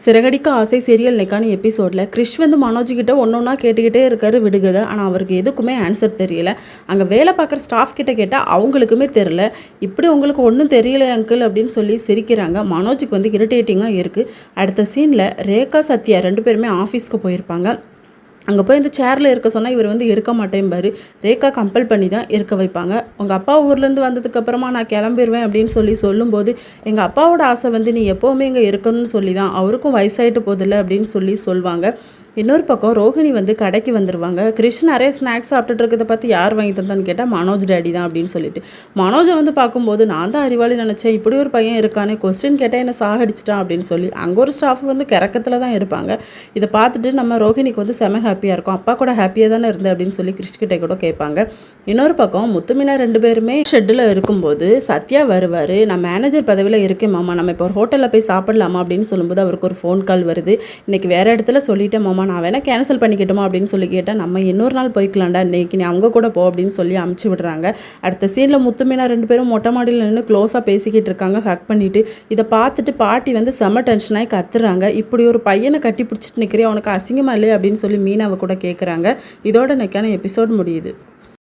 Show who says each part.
Speaker 1: சிறகடிக்க ஆசை சீரியல் இன்னைக்கான எபிசோடில் கிறிஷ் வந்து மனோஜ்கிட்ட ஒன்றா கேட்டுக்கிட்டே இருக்காரு விடுகதை. ஆனால் அவருக்கு எதுக்குமே ஆன்சர் தெரியல. அங்கே வேலை பார்க்குற ஸ்டாஃப் கிட்ட கேட்டால் அவங்களுக்குமே தெரில. இப்படி உங்களுக்கு ஒன்றும் தெரியல அங்கிள் அப்படின்னு சொல்லி சிரிக்கிறாங்க. மனோஜுக்கு வந்து இரிட்டேட்டிங்காக இருக்குது. அடுத்த சீனில் ரேகா சத்யா 2 பேருமே ஆஃபீஸ்க்கு போயிருப்பாங்க. அங்கே போய் இந்த சேரில் இருக்க சொன்னால் இவர் வந்து இருக்க மாட்டேன்பாரு. ரேகா கம்பல் பண்ணி தான் இருக்க வைப்பாங்க. உங்கள் அப்பா ஊர்லேருந்து வந்ததுக்கப்புறமா நான் கிளம்பிடுவேன் அப்படின்னு சொல்லும்போது எங்கள் அப்பாவோட ஆசை வந்து நீ எப்போவுமே இங்கே இருக்கணும்னு சொல்லி தான், அவருக்கும் வயசாகிட்டு போதில்லை அப்படின்னு சொல்லுவாங்க. இன்னொரு பக்கம் ரோஹிணி வந்து கடைக்கு வந்துடுவாங்க. கிறிஷ் நிறைய ஸ்நாக்ஸ் சாப்பிட்டுட்டு இருக்கிறத பார்த்து யார் வாங்கி தந்தான்னு கேட்டால் மனோஜ் டேடி தான் அப்படின்னு சொல்லிட்டு, மனோஜை வந்து பார்க்கும்போது நான் தான் அறிவாளி நினச்சேன், இப்படி ஒரு பையன் இருக்கானே, கொஸ்டின் கேட்டால் என்ன சாகடிச்சிட்டான் அப்படின்னு சொல்லி அங்கே ஒரு ஸ்டாஃப் வந்து கிறக்கத்தில் தான் இருப்பாங்க. இதை பார்த்துட்டு நம்ம ரோஹிணிக்கு வந்து செம ஹாப்பியாக இருக்கும். அப்பா கூட ஹாப்பியாக தானே இருந்து அப்படின்னு சொல்லி கிறிஷ் கிட்டே கூட கேட்பாங்க. இன்னொரு பக்கம் முத்துமீனா 2 பேருமே ஷெட்டில் இருக்கும்போது சத்யா வருவார். நான் மேனேஜர் பதவியில் இருக்கேன் மாமா, நம்ம இப்போ ஒரு ஹோட்டலில் போய் சாப்பிடலாமா அப்படின்னு சொல்லும்போது அவருக்கு ஒரு ஃபோன் கால் வருது. இன்றைக்கி வேறு இடத்துல சொல்லிட்டேன் மாமா, நான் வேணால் கேன்சல் பண்ணிக்கிட்டோமா அப்படின்னு சொல்லி கேட்டால், நம்ம இன்னொரு நாள் போய்க்கலாம்டா, இன்றைக்கி நீ அவங்க கூட போ அப்படின்னு சொல்லி அமுச்சு விடுறாங்க. அடுத்த சீனில் முத்துமீனா 2 பேரும் மொட்டை மாடியில் நின்று க்ளோஸாக பேசிக்கிட்டு இருக்காங்க, ஹக் பண்ணிவிட்டு. இதை பார்த்துட்டு பாட்டி வந்து செம்ம டென்ஷனாகி கத்துறாங்க. இப்படி ஒரு பையனை கட்டி பிடிச்சிட்டு நிற்கிறேன், உனக்கு அசிங்கமாக இல்லையே அப்படின்னு சொல்லி மீனாவை கூட கேட்குறாங்க. இதோட இன்னைக்கான எபிசோட் முடியுது.